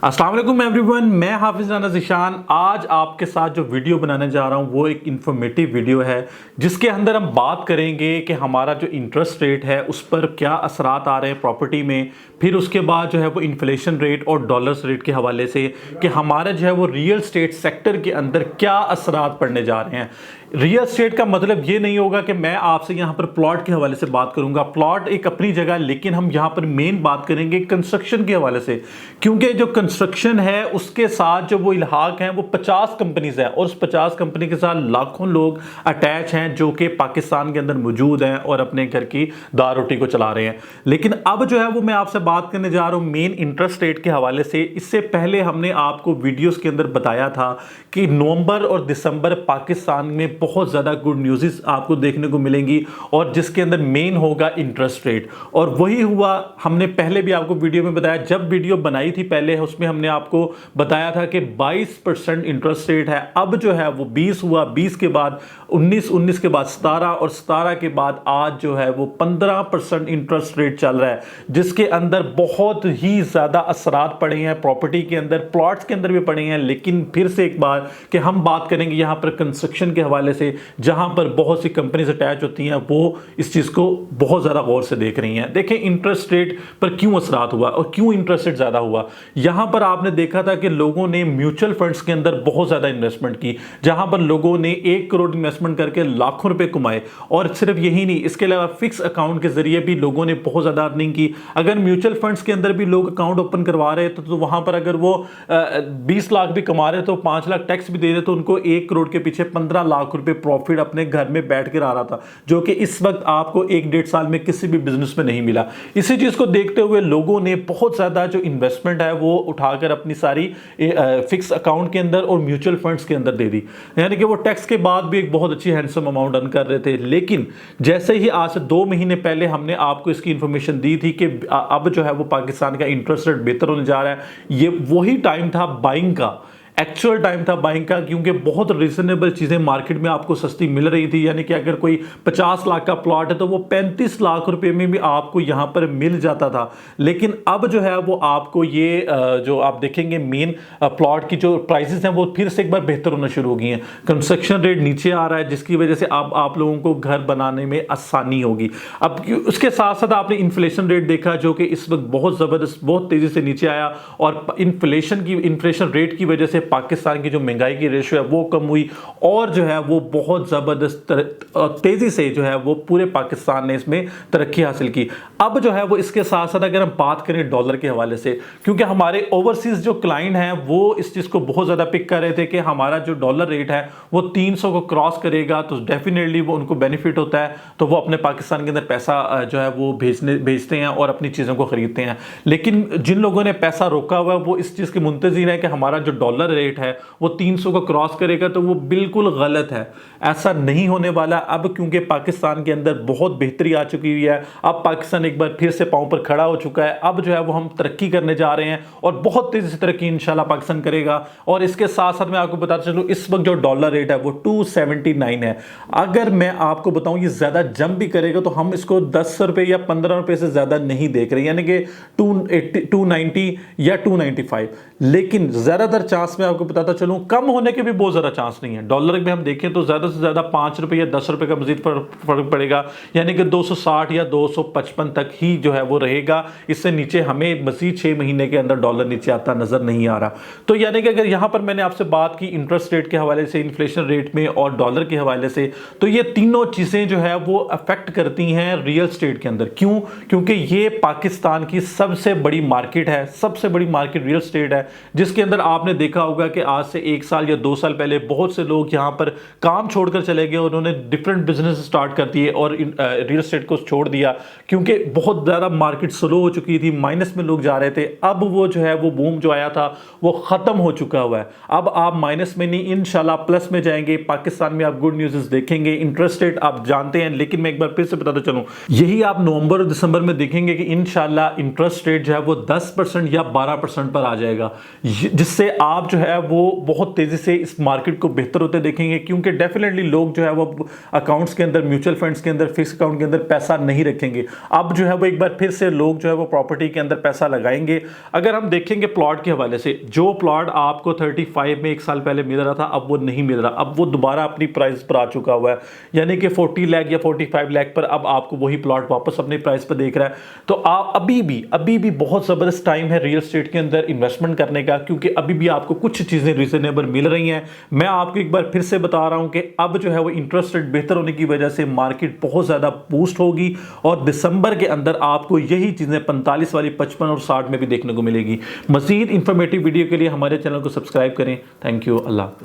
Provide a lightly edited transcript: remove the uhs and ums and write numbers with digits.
अस्सलाम वालेकुम एवरीवन, मैं हाफिज राना ज़ीशान। आज आपके साथ जो वीडियो बनाने जा रहा हूँ वो एक इन्फॉर्मेटिव वीडियो है जिसके अंदर हम बात करेंगे कि हमारा जो इंटरेस्ट रेट है उस पर क्या असरात आ रहे हैं प्रॉपर्टी में। फिर उसके बाद जो है वो इन्फ्लेशन रेट और डॉलर्स रेट के हवाले से कि हमारा जो है वो रियल स्टेट सेक्टर के अंदर क्या असरात पड़ने जा रहे हैं। रियल स्टेट का मतलब ये नहीं होगा कि मैं आपसे यहाँ पर प्लॉट के हवाले से बात करूंगा। प्लॉट एक अपनी जगह, लेकिन हम यहाँ पर मेन बात करेंगे कंस्ट्रक्शन के हवाले से, क्योंकि जो कंस्ट्रक्शन है उसके साथ जो वो इल्हाक हैं वो 50 कंपनीज हैं और उस 50 कंपनी के साथ लाखों लोग अटैच हैं जो कि पाकिस्तान के अंदर मौजूद हैं और अपने घर की दाल रोटी को चला रहे हैं। लेकिन अब जो है वो मैं आपसे बात करने जा रहा हूँ मेन इंटरेस्ट रेट के हवाले से। इससे पहले हमने आपको वीडियोस के अंदर बताया था कि नवंबर और दिसंबर पाकिस्तान में बहुत ज़्यादा गुड न्यूज़ आपको देखने को मिलेंगी और जिसके अंदर मेन होगा इंटरेस्ट रेट। और वही हुआ। हमने पहले भी आपको वीडियो में बताया, जब वीडियो बनाई थी पहले उसमें हमने आपको बताया था कि 22% इंटरेस्ट रेट है। अब जो है वो 20 हुआ, 20 के बाद 19, 19 के बाद 17 और 17 के बाद आज जो है वो 15% इंटरेस्ट रेट चल रहा है, जिसके अंदर बहुत ही ज़्यादा असरात पड़े हैं प्रॉपर्टी के अंदर, प्लॉट्स के अंदर भी पड़े हैं। लेकिन फिर से एक बार कि हम बात करेंगे यहाँ पर कंस्ट्रक्शन के हवाले से, जहां पर बहुत सी कंपनीज अटैच होती हैं, वो इस चीज़ को बहुत ज़्यादा गौर से देख रही हैं। देखें इंटरेस्ट रेट पर क्यों असरात हुआ और क्यों इंटरेस्ट रेट ज़्यादा हुआ। यहां पर आपने देखा था कि लोगों ने म्यूचुअल फंड्स के अंदर बहुत ज़्यादा इन्वेस्टमेंट की, जहां पर लोगों ने 1 करोड़ इन्वेस्टमेंट करके लाखों रुपए कमाए। और सिर्फ यही नहीं, इसके अलावा फिक्स अकाउंट के जरिए भी लोगों ने बहुत ज़्यादा अर्निंग की। अगर म्यूचुअल फंड्स के अंदर भी लोग अकाउंट ओपन करवा रहे थे तो वहां पर अगर वो 20 लाख भी कमा रहे तो 5 लाख टैक्स भी दे रहे तो उनको 1 करोड़ के पीछे 15 लाख रुपए प्रॉफिट अपने घर में बैठ कर आ रहा था, जो कि इस वक्त आपको 1-1.5 साल में किसी भी बिजनेस में नहीं मिला। इसी चीज को देखते हुए लोगों ने बहुत ज्यादा जो इन्वेस्टमेंट है वो उठाकर अपनी सारी फिक्स अकाउंट के अंदर और म्यूचुअल फंड्स के अंदर दे दी, यानी कि वो टैक्स के बाद भी एक बहुत अच्छी हैंडसम अमाउंट अर्न कर रहे थे। लेकिन जैसे ही आज से 2 महीने पहले हमने आपको इसकी इंफॉर्मेशन दी थी कि अब जो है वो पाकिस्तान का इंटरेस्ट रेट बेहतर होने जा रहा है, ये वही टाइम था बाइंग का, एक्चुअल टाइम था बाइंग का, क्योंकि बहुत रीजनेबल चीज़ें मार्केट में आपको सस्ती मिल रही थी। यानी कि अगर कोई 50 लाख का प्लॉट है तो वो 35 लाख रुपए में भी आपको यहाँ पर मिल जाता था। लेकिन अब जो है वो आपको ये जो आप देखेंगे मेन प्लॉट की जो प्राइसेस हैं वो फिर से एक बार बेहतर होना शुरू हो गई हैं। कंस्ट्रक्शन रेट नीचे आ रहा है, जिसकी वजह से अब आप लोगों को घर बनाने में आसानी होगी। अब उसके साथ साथ आपने इन्फ्लेशन रेट देखा जो कि इस वक्त बहुत ज़बरदस्त, बहुत तेज़ी से नीचे आया और इन्फ्लेशन रेट की वजह से पाकिस्तान की जो महंगाई की रेशियो है वो कम हुई और जो है वो बहुत ज़बरदस्त तेज़ी से जो है वो पूरे पाकिस्तान ने इसमें तरक्की हासिल की। अब जो है वो इसके साथ साथ अगर हम बात करें डॉलर के हवाले से, क्योंकि हमारे ओवरसीज जो क्लाइंट हैं वो इस चीज़ को बहुत ज़्यादा पिक कर रहे थे कि हमारा जो डॉलर रेट है वो 300 को क्रॉस करेगा तो डेफिनेटली वो उनको बेनिफिट होता है, तो वो अपने पाकिस्तान के अंदर पैसा जो है वो भेजते हैं और अपनी चीज़ों को खरीदते हैं। लेकिन जिन लोगों ने पैसा रोका हुआ है वो इस चीज़ के मुंतज़िर है कि हमारा जो डॉलर रेट है वो 300 को क्रॉस करेगा, तो वो बिल्कुल गलत है। ऐसा नहीं होने वाला अब, क्योंकि पाकिस्तान के अंदर बहुत बेहतरी आ चुकी हुई है। अब पाकिस्तान एक बार फिर से पांव पर खड़ा हो चुका है। अब जो है वो हम तरक्की करने जा रहे हैं और बहुत तेजी से तरक्की इंशाल्लाह पाकिस्तान करेगा। और इसके साथ साथ मैं आपको बताता चलूं इस वक्त जो डॉलर रेट है वो 279 है। अगर मैं आपको बताऊं ये ज्यादा जंप भी करेगा तो हम इसको 10 रुपए या 15 रुपए से ज्यादा नहीं देख रहे, यानी कि 290 या 295। लेकिन ज्यादातर चांस में आपको बताता चलूं कम होने के भी बहुत ज्यादा चांस नहीं है। डॉलर में हम देखें तो ज्यादा से ज्यादा 5 रुपए या 10 रुपए का मजीद फर्क पड़ेगा, यानी कि 260 या 255 तक ही जो है वो रहेगा। इससे नीचे हमें मजीद 6 महीने के अंदर डॉलर नीचे आता नजर नहीं आ रहा। तो यानी कि अगर यहां पर मैंने आपसे बात की इंटरेस्ट रेट के हवाले से, इन्फ्लेशन रेट में और डॉलर के हवाले से, तो ये तीनों चीजें जो है वो अफेक्ट करती हैं रियल स्टेट के अंदर। क्यों? क्योंकि ये पाकिस्तान की सबसे बड़ी मार्केट है, सबसे बड़ी मार्केट रियल स्टेट है, जिसके अंदर आपने देखा होगा कि आज से 1 साल या 2 साल पहले बहुत से लोग यहां पर काम छोड़कर चले गए, उन्होंने डिफरेंट बिजनेस स्टार्ट कर दिए और रियल एस्टेट को छोड़ दिया, क्योंकि बहुत ज़्यादा मार्केट स्लो हो चुकी थी, माइनस में लोग जा रहे थे। अब वो जो है वो बूम जो आया था वो ख़त्म हो चुका हुआ है। अब आप माइनस में नहीं, इंशाल्लाह प्लस में जाएंगे। पाकिस्तान में आप गुड न्यूज़ देखेंगे। इंटरेस्ट रेट आप जानते हैं, लेकिन मैं एक बार फिर से बताता चलूँ, यही आप नवंबर और दिसंबर में देखेंगे कि इंशाल्लाह इंटरेस्ट रेट जो है वो 10% या 12% पर आ जाएगा, जिससे आप जो है वो बहुत तेज़ी से इस मार्केट को बेहतर होते देखेंगे, क्योंकि डेफिनेटली लोग जो है वो अकाउंट्स के अंदर, म्यूचुअल फंड्स के अंदर, फिक्स अकाउंट के अंदर पैसा नहीं रखेंगे। अब जो है वो एक बार फिर से लोग जो है वो प्रॉपर्टी के अंदर पैसा लगाएंगे। अगर हम देखेंगे प्लॉट के हवाले से, जो प्लॉट आपको 35 में एक साल पहले मिल रहा था अब वो नहीं मिल रहा, अब वो दोबारा अपनी प्राइस पर आ चुका हुआ है, यानी कि 40 लाख या 45 लाख पर अब आपको वही प्लॉट वापस अपनी प्राइस पर देख रहा है। तो आप अभी भी बहुत ज़बरदस्त टाइम है रियल एस्टेट के अंदर इन्वेस्टमेंट करने का, क्योंकि अभी भी आपको कुछ चीज़ें रीजनेबल मिल रही हैं। मैं आपको एक बार फिर से बता रहा हूं कि अब जो है वो इंटरेस्ट रेट बेहतर होने की वजह से मार्केट बहुत ज़्यादा बूस्ट होगी और दिसंबर के अंदर आपको यही चीज़ें 45 वाली 55 और 60 में भी देखने को मिलेगी। मज़ीद इंफॉर्मेटिव वीडियो के लिए हमारे चैनल को सब्सक्राइब करें। Thank you. अल्लाह हाफ़िज़।